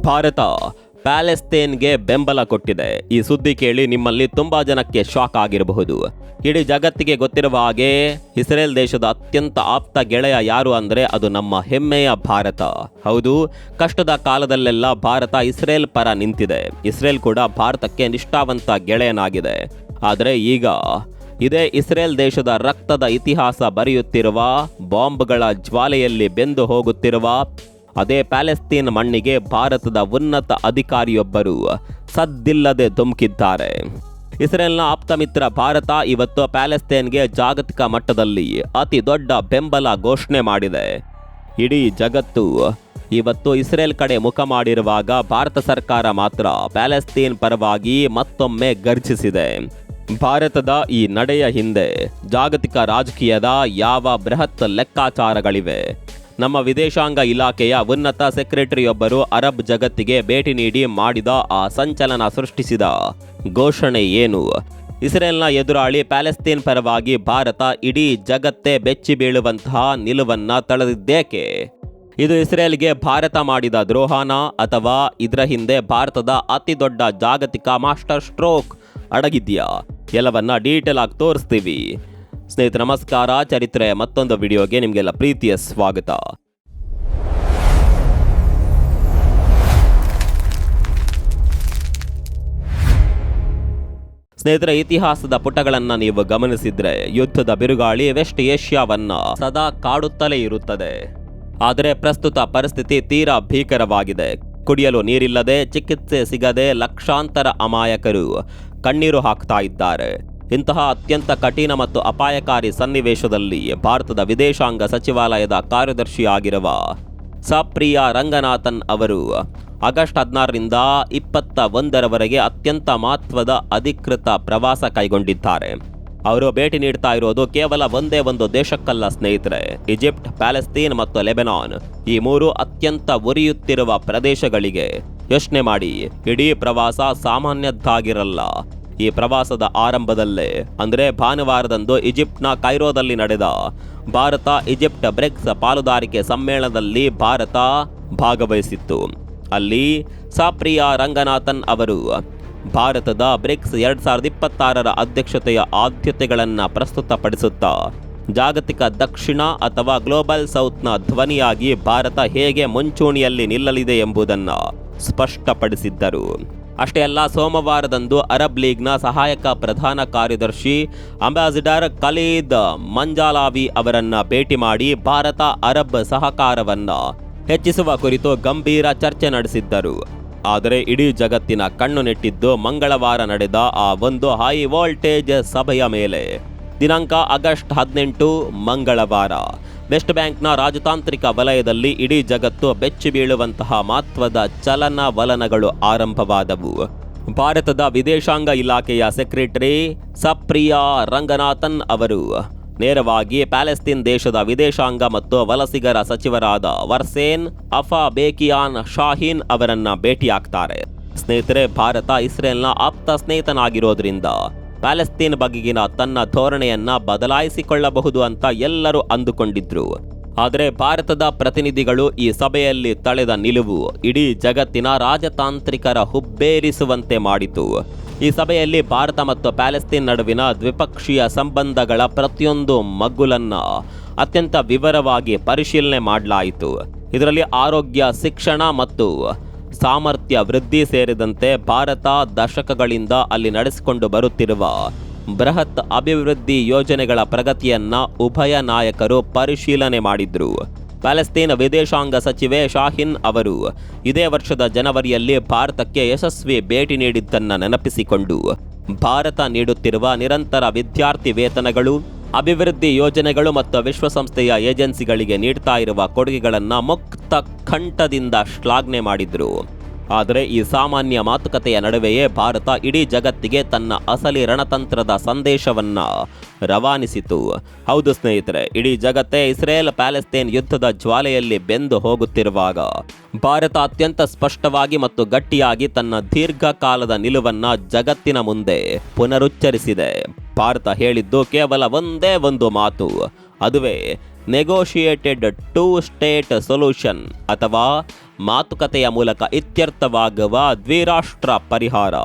ಭಾರತ ಪ್ಯಾಲೆಸ್ತೇನ್ಗೆ ಬೆಂಬಲ ಕೊಟ್ಟಿದೆ. ಈ ಸುದ್ದಿ ಕೇಳಿ ನಿಮ್ಮಲ್ಲಿ ತುಂಬಾ ಜನಕ್ಕೆ ಶಾಕ್ ಆಗಿರಬಹುದು. ಇಡೀ ಜಗತ್ತಿಗೆ ಗೊತ್ತಿರುವ ಹಾಗೆ ಇಸ್ರೇಲ್ ದೇಶದ ಅತ್ಯಂತ ಆಪ್ತ ಗೆಳೆಯ ಯಾರು ಅಂದ್ರೆ ಅದು ನಮ್ಮ ಹೆಮ್ಮೆಯ ಭಾರತ. ಹೌದು, ಕಷ್ಟದ ಕಾಲದಲ್ಲೆಲ್ಲ ಭಾರತ ಇಸ್ರೇಲ್ ಪರ ನಿಂತಿದೆ. ಇಸ್ರೇಲ್ ಕೂಡ ಭಾರತಕ್ಕೆ ನಿಷ್ಠಾವಂತ ಗೆಳೆಯನಾಗಿದೆ. ಆದರೆ ಈಗ ಇದೇ ಇಸ್ರೇಲ್ ದೇಶದ ರಕ್ತದ ಇತಿಹಾಸ ಬರೆಯುತ್ತಿರುವ, ಬಾಂಬ್ಗಳ ಜ್ವಾಲೆಯಲ್ಲಿ ಬೆಂದು ಹೋಗುತ್ತಿರುವ ಅದೇ ಪ್ಯಾಲೆಸ್ತೀನ್ ಮಣ್ಣಿಗೆ ಭಾರತದ ಉನ್ನತ ಅಧಿಕಾರಿಯೊಬ್ಬರು ಸದ್ದಿಲ್ಲದೆ ಧುಮುಕಿದ್ದಾರೆ. ಇಸ್ರೇಲ್ನ ಆಪ್ತ ಮಿತ್ರ ಭಾರತ ಇವತ್ತು ಪ್ಯಾಲೆಸ್ತೇನ್ಗೆ ಜಾಗತಿಕ ಮಟ್ಟದಲ್ಲಿ ಅತಿ ದೊಡ್ಡ ಬೆಂಬಲ ಘೋಷಣೆ ಮಾಡಿದೆ. ಇಡೀ ಜಗತ್ತು ಇವತ್ತು ಇಸ್ರೇಲ್ ಕಡೆ ಮುಖ ಮಾಡಿರುವಾಗ ಭಾರತ ಸರ್ಕಾರ ಮಾತ್ರ ಪ್ಯಾಲೆಸ್ತೀನ್ ಪರವಾಗಿ ಮತ್ತೊಮ್ಮೆ ಗರ್ಜಿಸಿದೆ. ಭಾರತದ ಈ ನಡೆಯ ಹಿಂದೆ ಜಾಗತಿಕ ರಾಜಕೀಯದ ಯಾವ ಬೃಹತ್ ಲೆಕ್ಕಾಚಾರಗಳಿವೆ? ನಮ್ಮ ವಿದೇಶಾಂಗ ಇಲಾಖೆಯ ಉನ್ನತ ಸೆಕ್ರೆಟರಿಯೊಬ್ಬರು ಅರಬ್ ಜಗತ್ತಿಗೆ ಭೇಟಿ ನೀಡಿ ಮಾಡಿದ ಆ ಸಂಚಲನ ಸೃಷ್ಟಿಸಿದ ಘೋಷಣೆ ಏನು? ಇಸ್ರೇಲ್ನ ಎದುರಾಳಿ ಪ್ಯಾಲೆಸ್ತೀನ್ ಪರವಾಗಿ ಭಾರತ ಇಡೀ ಜಗತ್ತೇ ಬೆಚ್ಚಿ ಬೀಳುವಂತಹ ನಿಲುವನ್ನ ತಳೆದಿದ್ದೇಕೆ? ಇದು ಇಸ್ರೇಲ್ಗೆ ಭಾರತ ಮಾಡಿದ ದ್ರೋಹನ ಅಥವಾ ಇದರ ಹಿಂದೆ ಭಾರತದ ಅತಿ ದೊಡ್ಡ ಜಾಗತಿಕ ಮಾಸ್ಟರ್ ಸ್ಟ್ರೋಕ್ ಅಡಗಿದ್ಯಾ? ಎಲ್ಲವನ್ನ ಡೀಟೇಲ್ ಆಗಿ ತೋರಿಸ್ತೀವಿ. ಸ್ನೇಹಿತರೆ ನಮಸ್ಕಾರ. ಚರಿತ್ರೆ ಮತ್ತೊಂದು ವಿಡಿಯೋಗೆ ನಿಮಗೆಲ್ಲ ಪ್ರೀತಿಯ ಸ್ವಾಗತ. ಸ್ನೇಹಿತರೆ, ಇತಿಹಾಸದ ಪುಟಗಳನ್ನು ನೀವು ಗಮನಿಸಿದ್ರೆ ಯುದ್ಧದ ಬಿರುಗಾಳಿ ವೆಸ್ಟ್ ಏಷ್ಯಾವನ್ನ ಸದಾ ಕಾಡುತ್ತಲೇ ಇರುತ್ತದೆ. ಆದರೆ ಪ್ರಸ್ತುತ ಪರಿಸ್ಥಿತಿ ತೀರಾ ಭೀಕರವಾಗಿದೆ. ಕುಡಿಯಲು ನೀರಿಲ್ಲದೆ, ಚಿಕಿತ್ಸೆ ಸಿಗದೆ ಲಕ್ಷಾಂತರ ಅಮಾಯಕರು ಕಣ್ಣೀರು ಹಾಕ್ತಾ ಇದ್ದಾರೆ. ಇಂತಹ ಅತ್ಯಂತ ಕಠಿಣ ಮತ್ತು ಅಪಾಯಕಾರಿ ಸನ್ನಿವೇಶದಲ್ಲಿ ಭಾರತದ ವಿದೇಶಾಂಗ ಸಚಿವಾಲಯದ ಕಾರ್ಯದರ್ಶಿಯಾಗಿರುವ ಸಪ್ರಿಯಾ ರಂಗನಾಥನ್ ಅವರು ಆಗಸ್ಟ್ 16ರಿಂದ 21ರವರೆಗೆ ಅತ್ಯಂತ ಮಹತ್ವದ ಅಧಿಕೃತ ಪ್ರವಾಸ ಕೈಗೊಂಡಿದ್ದಾರೆ. ಅವರು ಭೇಟಿ ನೀಡ್ತಾ ಇರೋದು ಕೇವಲ ಒಂದೇ ಒಂದು ದೇಶಕ್ಕಲ್ಲ ಸ್ನೇಹಿತರೆ. ಈಜಿಪ್ಟ್, ಪ್ಯಾಲೆಸ್ತೀನ್ ಮತ್ತು ಲೆಬನಾನ್, ಈ ಮೂರು ಅತ್ಯಂತ ಉರಿಯುತ್ತಿರುವ ಪ್ರದೇಶಗಳಿಗೆ. ಯೋಚನೆ ಮಾಡಿ, ಇಡೀ ಪ್ರವಾಸ ಸಾಮಾನ್ಯದ್ದಾಗಿರಲ್ಲ. ಈ ಪ್ರವಾಸದ ಆರಂಭದಲ್ಲೇ ಅಂದ್ರೆ ಭಾನುವಾರದಂದು ಈಜಿಪ್ಟ್ನ ಕೈರೋದಲ್ಲಿ ನಡೆದ ಭಾರತ ಈಜಿಪ್ಟ್ ಬ್ರಿಕ್ಸ್ ಪಾಲುದಾರಿಕೆ ಸಮ್ಮೇಳನದಲ್ಲಿ ಭಾರತ ಭಾಗವಹಿಸಿತ್ತು. ಅಲ್ಲಿ ಸಪ್ರಿಯಾ ರಂಗನಾಥನ್ ಅವರು ಭಾರತದ ಬ್ರಿಕ್ಸ್ 2026ರ ಅಧ್ಯಕ್ಷತೆಯ ಆದ್ಯತೆಗಳನ್ನು ಪ್ರಸ್ತುತಪಡಿಸುತ್ತಾ ಜಾಗತಿಕ ದಕ್ಷಿಣ ಅಥವಾ ಗ್ಲೋಬಲ್ ಸೌತ್ನ ಧ್ವನಿಯಾಗಿ ಭಾರತ ಹೇಗೆ ಮುಂಚೂಣಿಯಲ್ಲಿ ನಿಲ್ಲಲಿದೆ ಎಂಬುದನ್ನು ಸ್ಪಷ್ಟಪಡಿಸಿದ್ದರು. ಅಷ್ಟೇ ಅಲ್ಲ, ಸೋಮವಾರದಂದು ಅರಬ್ ಲೀಗ್ನ ಸಹಾಯಕ ಪ್ರಧಾನ ಕಾರ್ಯದರ್ಶಿ ಅಂಬಾಸಿಡರ್ ಖಲೀದ್ ಮಂಜಾಲಾವಿ ಅವರನ್ನ ಭೇಟಿ ಮಾಡಿ ಭಾರತ ಅರಬ್ ಸಹಕಾರವನ್ನ ಹೆಚ್ಚಿಸುವ ಕುರಿತು ಗಂಭೀರ ಚರ್ಚೆ ನಡೆಸಿದ್ದರು. ಆದರೆ ಇಡೀ ಜಗತ್ತಿನ ಕಣ್ಣು ನೆಟ್ಟಿದ್ದು ಮಂಗಳವಾರ ನಡೆದ ಆ ಒಂದು ಹೈ ವೋಲ್ಟೇಜ್ ಸಭೆಯ ಮೇಲೆ. ದಿನಾಂಕ ಆಗಸ್ಟ್ 18 ಮಂಗಳವಾರ ವೆಸ್ಟ್ ಬ್ಯಾಂಕ್ನ ರಾಜತಾಂತ್ರಿಕ ವಲಯದಲ್ಲಿ ಇಡೀ ಜಗತ್ತು ಬೆಚ್ಚಿ ಬೀಳುವಂತಹ ಮಹತ್ವದ ಚಲನವಲನಗಳು ಆರಂಭವಾದವು. ಭಾರತದ ವಿದೇಶಾಂಗ ಇಲಾಖೆಯ ಸೆಕ್ರೆಟರಿ ಸಪ್ರಿಯಾ ರಂಗನಾಥನ್ ಅವರು ನೇರವಾಗಿ ಪ್ಯಾಲೆಸ್ತೀನ್ ದೇಶದ ವಿದೇಶಾಂಗ ಮತ್ತು ವಲಸಿಗರ ಸಚಿವರಾದ ವರ್ಸೇನ್ ಅಫಾಬೇಕಿಯಾನ್ ಶಾಹೀನ್ ಅವರನ್ನ ಭೇಟಿಯಾಗ್ತಾರೆ. ಸ್ನೇಹಿತರೆ, ಭಾರತ ಇಸ್ರೇಲ್ನ ಆಪ್ತ ಸ್ನೇಹಿತನಾಗಿರೋದ್ರಿಂದ ಪ್ಯಾಲೆಸ್ತೀನ್ ಬಗೆಗಿನ ತನ್ನ ಧೋರಣೆಯನ್ನ ಬದಲಾಯಿಸಿಕೊಳ್ಳಬಹುದು ಅಂತ ಎಲ್ಲರೂ ಅಂದುಕೊಂಡಿದ್ರು. ಆದರೆ ಭಾರತದ ಪ್ರತಿನಿಧಿಗಳು ಈ ಸಭೆಯಲ್ಲಿ ತಳೆದ ನಿಲುವು ಇಡೀ ಜಗತ್ತಿನ ರಾಜತಾಂತ್ರಿಕರ ಹುಬ್ಬೇರಿಸುವಂತೆ ಮಾಡಿತು. ಈ ಸಭೆಯಲ್ಲಿ ಭಾರತ ಮತ್ತು ಪ್ಯಾಲೆಸ್ತೀನ್ ನಡುವಿನ ದ್ವಿಪಕ್ಷೀಯ ಸಂಬಂಧಗಳ ಪ್ರತಿಯೊಂದು ಮಗ್ಗುಲನ್ನ ಅತ್ಯಂತ ವಿವರವಾಗಿ ಪರಿಶೀಲನೆ ಮಾಡಲಾಯಿತು. ಇದರಲ್ಲಿ ಆರೋಗ್ಯ, ಶಿಕ್ಷಣ ಮತ್ತು ಸಾಮರ್ಥ್ಯ ವೃದ್ಧಿ ಸೇರಿದಂತೆ ಭಾರತ ದಶಕಗಳಿಂದ ಅಲ್ಲಿ ನಡೆಸಿಕೊಂಡು ಬರುತ್ತಿರುವ ಬೃಹತ್ ಅಭಿವೃದ್ಧಿ ಯೋಜನೆಗಳ ಪ್ರಗತಿಯನ್ನ ಉಭಯ ನಾಯಕರು ಪರಿಶೀಲನೆ ಮಾಡಿದ್ರು. ಪ್ಯಾಲೆಸ್ತೀನ್ ವಿದೇಶಾಂಗ ಸಚಿವೆ ಶಾಹೀನ್ ಅವರು ಇದೇ ವರ್ಷದ ಜನವರಿಯಲ್ಲಿ ಭಾರತಕ್ಕೆ ಯಶಸ್ವಿ ಭೇಟಿ ನೀಡಿದ್ದನ್ನು ನೆನಪಿಸಿಕೊಂಡು ಭಾರತ ನೀಡುತ್ತಿರುವ ನಿರಂತರ ವಿದ್ಯಾರ್ಥಿ ವೇತನಗಳು, ಅಭಿವೃದ್ಧಿ ಯೋಜನೆಗಳು ಮತ್ತು ವಿಶ್ವಸಂಸ್ಥೆಯ ಏಜೆನ್ಸಿಗಳಿಗೆ ನೀಡ್ತಾ ಇರುವ ಕೊಡುಗೆಗಳನ್ನು ಮುಕ್ತ ಕಂಠದಿಂದ ಶ್ಲಾಘನೆ ಮಾಡಿದ್ರು. ಆದರೆ ಈ ಸಾಮಾನ್ಯ ಮಾತುಕತೆಯ ನಡುವೆಯೇ ಭಾರತ ಇಡೀ ಜಗತ್ತಿಗೆ ತನ್ನ ಅಸಲಿ ರಣತಂತ್ರದ ಸಂದೇಶವನ್ನ ರವಾನಿಸಿತು. ಹೌದು ಸ್ನೇಹಿತರೆ, ಇಡೀ ಜಗತ್ತೇ ಇಸ್ರೇಲ್ ಪ್ಯಾಲೆಸ್ತೀನ್ ಯುದ್ಧದ ಜ್ವಾಲೆಯಲ್ಲಿ ಬೆಂದು ಹೋಗುತ್ತಿರುವಾಗ ಭಾರತ ಅತ್ಯಂತ ಸ್ಪಷ್ಟವಾಗಿ ಮತ್ತು ಗಟ್ಟಿಯಾಗಿ ತನ್ನ ದೀರ್ಘಕಾಲದ ನಿಲುವನ್ನ ಜಗತ್ತಿನ ಮುಂದೆ ಪುನರುಚ್ಚರಿಸಿದೆ. ಭಾರತ ಹೇಳಿದ್ದು ಕೇವಲ ಒಂದೇ ಒಂದು ಮಾತು, ಅದುವೇ ನೆಗೋಷಿಯೇಟೆಡ್ ಟೂ ಸ್ಟೇಟ್ ಸೊಲ್ಯೂಷನ್ ಅಥವಾ ಮಾತುಕತೆಯ ಮೂಲಕ ಇತ್ಯರ್ಥವಾಗುವ ದ್ವಿರಾಷ್ಟ್ರ ಪರಿಹಾರ.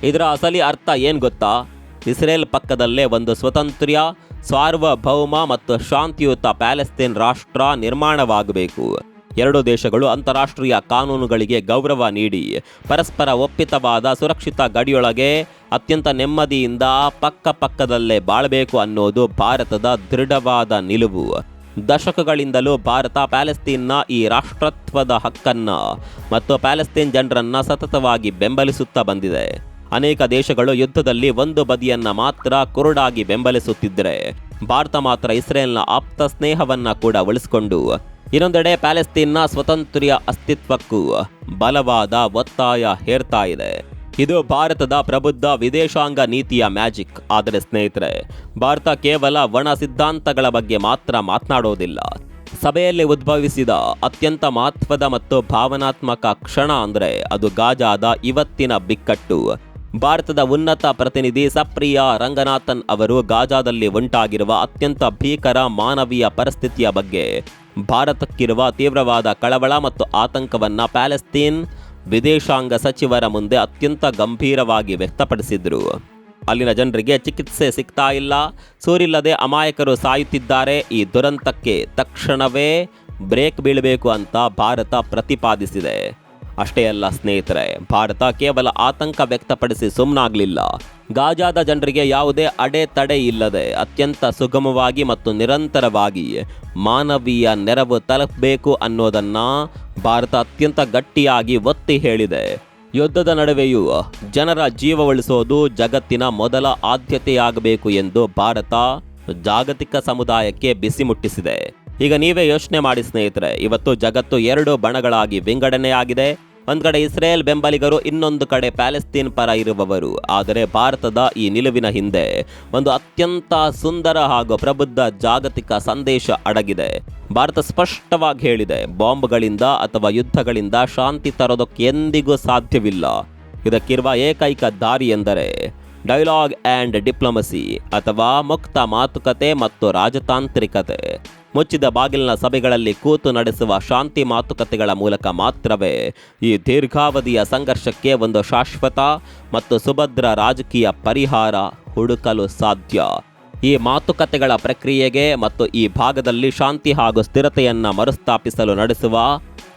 ಇದರ ಅಸಲಿ ಅರ್ಥ ಏನು ಗೊತ್ತಾ? ಇಸ್ರೇಲ್ ಪಕ್ಕದಲ್ಲೇ ಒಂದು ಸ್ವತಂತ್ರ, ಸಾರ್ವಭೌಮ ಮತ್ತು ಶಾಂತಿಯುತ ಪ್ಯಾಲೆಸ್ತೇನ್ ರಾಷ್ಟ್ರ ನಿರ್ಮಾಣವಾಗಬೇಕು. ಎರಡು ದೇಶಗಳು ಅಂತಾರಾಷ್ಟ್ರೀಯ ಕಾನೂನುಗಳಿಗೆ ಗೌರವ ನೀಡಿ ಪರಸ್ಪರ ಒಪ್ಪಿತವಾದ ಸುರಕ್ಷಿತ ಗಡಿಯೊಳಗೆ ಅತ್ಯಂತ ನೆಮ್ಮದಿಯಿಂದ ಪಕ್ಕದಲ್ಲೇ ಬಾಳಬೇಕು ಅನ್ನೋದು ಭಾರತದ ದೃಢವಾದ ನಿಲುವು. ದಶಕಗಳಿಂದಲೂ ಭಾರತ ಪ್ಯಾಲೆಸ್ತೀನ್ನ ಈ ರಾಷ್ಟ್ರತ್ವದ ಹಕ್ಕನ್ನ ಮತ್ತು ಪ್ಯಾಲೆಸ್ತೇನ್ ಜನರನ್ನ ಸತತವಾಗಿ ಬೆಂಬಲಿಸುತ್ತಾ ಬಂದಿದೆ. ಅನೇಕ ದೇಶಗಳು ಯುದ್ಧದಲ್ಲಿ ಒಂದು ಬದಿಯನ್ನ ಮಾತ್ರ ಕುರುಡಾಗಿ ಬೆಂಬಲಿಸುತ್ತಿದ್ದರೆ, ಭಾರತ ಮಾತ್ರ ಇಸ್ರೇಲ್ನ ಆಪ್ತ ಸ್ನೇಹವನ್ನ ಕೂಡ ಉಳಿಸಿಕೊಂಡು ಇನ್ನೊಂದೆಡೆ ಪ್ಯಾಲೆಸ್ತೀನ್ನ ಸ್ವತಂತ್ರ ಅಸ್ತಿತ್ವಕ್ಕೂ ಬಲವಾದ ಒತ್ತಾಯ ಹೇರ್ತಾ ಇದೆ. ಇದು ಭಾರತದ ಪ್ರಬುದ್ಧ ವಿದೇಶಾಂಗ ನೀತಿಯ ಮ್ಯಾಜಿಕ್. ಆದರೆ ಸ್ನೇಹಿತರೆ, ಭಾರತ ಕೇವಲ ಒಣ ಸಿದ್ಧಾಂತಗಳ ಬಗ್ಗೆ ಮಾತ್ರ ಮಾತನಾಡೋದಿಲ್ಲ. ಸಭೆಯಲ್ಲಿ ಉದ್ಭವಿಸಿದ ಅತ್ಯಂತ ಮಹತ್ವದ ಮತ್ತು ಭಾವನಾತ್ಮಕ ಕ್ಷಣ ಅಂದರೆ ಅದು ಗಾಜಾದ ಇವತ್ತಿನ ಬಿಕ್ಕಟ್ಟು. ಭಾರತದ ಉನ್ನತ ಪ್ರತಿನಿಧಿ ಸಪ್ರಿಯಾ ರಂಗನಾಥನ್ ಅವರು ಗಾಜಾದಲ್ಲಿ ಉಂಟಾಗಿರುವ ಅತ್ಯಂತ ಭೀಕರ ಮಾನವೀಯ ಪರಿಸ್ಥಿತಿಯ ಬಗ್ಗೆ ಭಾರತಕ್ಕಿರುವ ತೀವ್ರವಾದ ಕಳವಳ ಮತ್ತು ಆತಂಕವನ್ನು ಪ್ಯಾಲೆಸ್ತೀನ್ ವಿದೇಶಾಂಗ ಸಚಿವರ ಮುಂದೆ ಅತ್ಯಂತ ಗಂಭೀರವಾಗಿ ವ್ಯಕ್ತಪಡಿಸಿದರು. ಅಲ್ಲಿನ ಜನರಿಗೆ ಚಿಕಿತ್ಸೆ ಸಿಗ್ತಾ ಇಲ್ಲ, ಸೂರಿಲ್ಲದೆ ಅಮಾಯಕರು ಸಾಯುತ್ತಿದ್ದಾರೆ. ಈ ದುರಂತಕ್ಕೆ ತಕ್ಷಣವೇ ಬ್ರೇಕ್ ಬೀಳಬೇಕು ಅಂತ ಭಾರತ ಪ್ರತಿಪಾದಿಸಿದೆ. ಅಷ್ಟೇ ಅಲ್ಲ ಸ್ನೇಹಿತರೆ, ಭಾರತ ಕೇವಲ ಆತಂಕ ವ್ಯಕ್ತಪಡಿಸಿ ಸುಮ್ಮನಾಗಲಿಲ್ಲ. ಗಾಜಾದ ಜನರಿಗೆ ಯಾವುದೇ ಅಡೆತಡೆ ಇಲ್ಲದೆ ಅತ್ಯಂತ ಸುಗಮವಾಗಿ ಮತ್ತು ನಿರಂತರವಾಗಿ ಮಾನವೀಯ ನೆರವು ತಲುಪಬೇಕು ಅನ್ನೋದನ್ನು ಭಾರತ ಅತ್ಯಂತ ಗಟ್ಟಿಯಾಗಿ ಒತ್ತಿ ಹೇಳಿದೆ. ಯುದ್ಧದ ನಡುವೆಯೂ ಜನರ ಜೀವ ಉಳಿಸೋದು ಜಗತ್ತಿನ ಮೊದಲ ಆದ್ಯತೆಯಾಗಬೇಕು ಎಂದು ಭಾರತ ಜಾಗತಿಕ ಸಮುದಾಯಕ್ಕೆ ಬಿಸಿ ಮುಟ್ಟಿಸಿದೆ. ಈಗ ನೀವೇ ಯೋಚನೆ ಮಾಡಿ ಸ್ನೇಹಿತರೆ, ಇವತ್ತು ಜಗತ್ತು ಎರಡು ಬಣಗಳಾಗಿ ವಿಂಗಡಣೆಯಾಗಿದೆ. ಒಂದು ಕಡೆ ಇಸ್ರೇಲ್ ಬೆಂಬಲಿಗರು, ಇನ್ನೊಂದು ಕಡೆ ಪ್ಯಾಲೆಸ್ತೀನ್ ಪರ ಇರುವವರು. ಆದರೆ ಭಾರತದ ಈ ನಿಲುವಿನ ಹಿಂದೆ ಒಂದು ಅತ್ಯಂತ ಸುಂದರ ಹಾಗೂ ಪ್ರಬುದ್ಧ ಜಾಗತಿಕ ಸಂದೇಶ ಅಡಗಿದೆ. ಭಾರತ ಸ್ಪಷ್ಟವಾಗಿ ಹೇಳಿದೆ, ಬಾಂಬ್ಗಳಿಂದ ಅಥವಾ ಯುದ್ಧಗಳಿಂದ ಶಾಂತಿ ತರೋದಕ್ಕೆ ಎಂದಿಗೂ ಸಾಧ್ಯವಿಲ್ಲ. ಇದಕ್ಕಿರುವ ಏಕೈಕ ದಾರಿ ಎಂದರೆ ಡೈಲಾಗ್ ಆ್ಯಂಡ್ ಡಿಪ್ಲೊಮಸಿ ಅಥವಾ ಮುಕ್ತ ಮಾತುಕತೆ ಮತ್ತು ರಾಜತಾಂತ್ರಿಕತೆ. ಮುಚ್ಚಿದ ಬಾಗಿಲಿನ ಸಭೆಗಳಲ್ಲಿ ಕೂತು ನಡೆಸುವ ಶಾಂತಿ ಮಾತುಕತೆಗಳ ಮೂಲಕ ಮಾತ್ರವೇ ಈ ದೀರ್ಘಾವಧಿಯ ಸಂಘರ್ಷಕ್ಕೆ ಒಂದು ಶಾಶ್ವತ ಮತ್ತು ಸುಭದ್ರ ರಾಜಕೀಯ ಪರಿಹಾರ ಹುಡುಕಲು ಸಾಧ್ಯ. ಈ ಮಾತುಕತೆಗಳ ಪ್ರಕ್ರಿಯೆಗೆ ಮತ್ತು ಈ ಭಾಗದಲ್ಲಿ ಶಾಂತಿ ಹಾಗೂ ಸ್ಥಿರತೆಯನ್ನು ಮರುಸ್ಥಾಪಿಸಲು ನಡೆಸುವ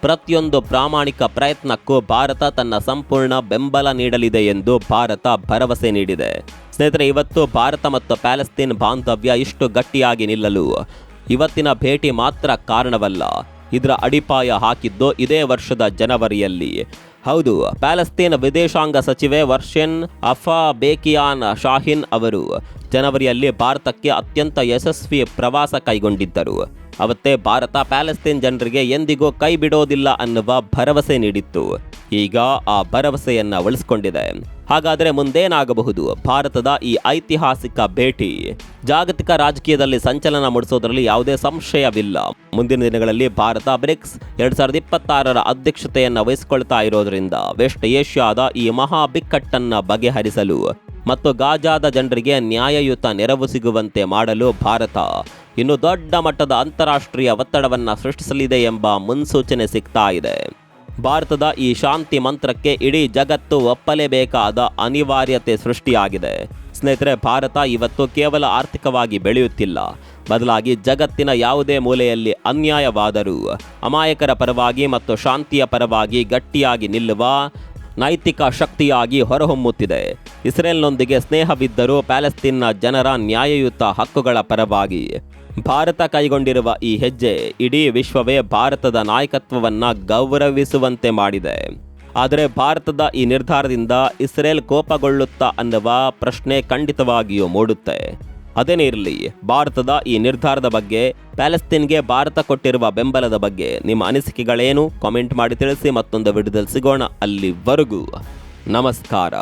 ಪ್ರತಿಯೊಂದು ಪ್ರಾಮಾಣಿಕ ಪ್ರಯತ್ನಕ್ಕೂ ಭಾರತ ತನ್ನ ಸಂಪೂರ್ಣ ಬೆಂಬಲ ನೀಡಲಿದೆ ಎಂದು ಭಾರತ ಭರವಸೆ ನೀಡಿದೆ. ಸ್ನೇಹಿತರೆ, ಇವತ್ತು ಭಾರತ ಮತ್ತು ಪ್ಯಾಲೆಸ್ತೀನ್ ಬಾಂಧವ್ಯ ಇಷ್ಟು ಗಟ್ಟಿಯಾಗಿ ನಿಲ್ಲಲು ಇವತ್ತಿನ ಭೇಟಿ ಮಾತ್ರ ಕಾರಣವಲ್ಲ. ಇದರ ಅಡಿಪಾಯ ಹಾಕಿದ್ದು ಇದೇ ವರ್ಷದ ಜನವರಿಯಲ್ಲಿ. ಹೌದು, ಪ್ಯಾಲೆಸ್ತೀನ್ ವಿದೇಶಾಂಗ ಸಚಿವೆ ವರ್ಷನ್ ಅಫಾಬೇಕಿಯಾನ್ ಶಾಹಿನ್ ಅವರು ಜನವರಿಯಲ್ಲಿ ಭಾರತಕ್ಕೆ ಅತ್ಯಂತ ಯಶಸ್ವಿ ಪ್ರವಾಸ ಕೈಗೊಂಡಿದ್ದರು. ಅವತ್ತೇ ಭಾರತ ಪ್ಯಾಲೆಸ್ತೀನ್ ಜನರಿಗೆ ಎಂದಿಗೂ ಕೈ ಬಿಡೋದಿಲ್ಲ ಅನ್ನುವ ಭರವಸೆ ನೀಡಿತ್ತು. ಈಗ ಆ ಭರವಸೆಯನ್ನು ಉಳಿಸಿಕೊಂಡಿದೆ. ಹಾಗಾದರೆ ಮುಂದೇನಾಗಬಹುದು? ಭಾರತದ ಈ ಐತಿಹಾಸಿಕ ಭೇಟಿ ಜಾಗತಿಕ ರಾಜಕೀಯದಲ್ಲಿ ಸಂಚಲನ ಮೂಡಿಸೋದ್ರಲ್ಲಿ ಯಾವುದೇ ಸಂಶಯವಿಲ್ಲ. ಮುಂದಿನ ದಿನಗಳಲ್ಲಿ ಭಾರತ ಬ್ರಿಕ್ಸ್ 2026ರ ಅಧ್ಯಕ್ಷತೆಯನ್ನು ವಹಿಸಿಕೊಳ್ತಾ ಇರೋದ್ರಿಂದ ವೆಸ್ಟ್ ಏಷ್ಯಾದ ಈ ಮಹಾ ಬಿಕ್ಕಟ್ಟನ್ನು ಬಗೆಹರಿಸಲು ಮತ್ತು ಗಾಜಾದ ಜನರಿಗೆ ನ್ಯಾಯಯುತ ನೆರವು ಸಿಗುವಂತೆ ಮಾಡಲು ಭಾರತ ಇನ್ನು ದೊಡ್ಡ ಮಟ್ಟದ ಅಂತಾರಾಷ್ಟ್ರೀಯ ಒತ್ತಡವನ್ನು ಸೃಷ್ಟಿಸಲಿದೆ ಎಂಬ ಮುನ್ಸೂಚನೆ ಸಿಗ್ತಾ ಇದೆ. ಭಾರತದ ಈ ಶಾಂತಿ ಮಂತ್ರಕ್ಕೆ ಇಡೀ ಜಗತ್ತು ಒಪ್ಪಲೇಬೇಕಾದ ಅನಿವಾರ್ಯತೆ ಸೃಷ್ಟಿಯಾಗಿದೆ. ಸ್ನೇಹಿತರೆ, ಭಾರತ ಇವತ್ತು ಕೇವಲ ಆರ್ಥಿಕವಾಗಿ ಬೆಳೆಯುತ್ತಿಲ್ಲ, ಬದಲಾಗಿ ಜಗತ್ತಿನ ಯಾವುದೇ ಮೂಲೆಯಲ್ಲಿ ಅನ್ಯಾಯವಾದರೂ ಅಮಾಯಕರ ಪರವಾಗಿ ಮತ್ತು ಶಾಂತಿಯ ಪರವಾಗಿ ಗಟ್ಟಿಯಾಗಿ ನಿಲ್ಲುವ ನೈತಿಕ ಶಕ್ತಿಯಾಗಿ ಹೊರಹೊಮ್ಮುತ್ತಿದೆ. ಇಸ್ರೇಲ್ನೊಂದಿಗೆ ಸ್ನೇಹವಿದ್ದರೂ ಪ್ಯಾಲೆಸ್ತೀನ್ನ ಜನರ ನ್ಯಾಯಯುತ ಹಕ್ಕುಗಳ ಪರವಾಗಿ ಭಾರತ ಕೈಗೊಂಡಿರುವ ಈ ಹೆಜ್ಜೆ ಇಡೀ ವಿಶ್ವವೇ ಭಾರತದ ನಾಯಕತ್ವವನ್ನು ಗೌರವಿಸುವಂತೆ ಮಾಡಿದೆ. ಆದರೆ ಭಾರತದ ಈ ನಿರ್ಧಾರದಿಂದ ಇಸ್ರೇಲ್ ಕೋಪಗೊಳ್ಳುತ್ತಾ ಅನ್ನುವ ಪ್ರಶ್ನೆ ಖಂಡಿತವಾಗಿಯೂ ಮೂಡುತ್ತೆ. ಅದೇನೇ ಇರಲಿ, ಭಾರತದ ಈ ನಿರ್ಧಾರದ ಬಗ್ಗೆ, ಪ್ಯಾಲೆಸ್ತೀನ್ಗೆ ಭಾರತ ಕೊಟ್ಟಿರುವ ಬೆಂಬಲದ ಬಗ್ಗೆ ನಿಮ್ಮ ಅನಿಸಿಕೆಗಳೇನು? ಕಾಮೆಂಟ್ ಮಾಡಿ ತಿಳಿಸಿ. ಮತ್ತೊಂದು ವಿಡಿಯೋದಲ್ಲಿ ಸಿಗೋಣ. ಅಲ್ಲಿವರೆಗೂ ನಮಸ್ಕಾರ.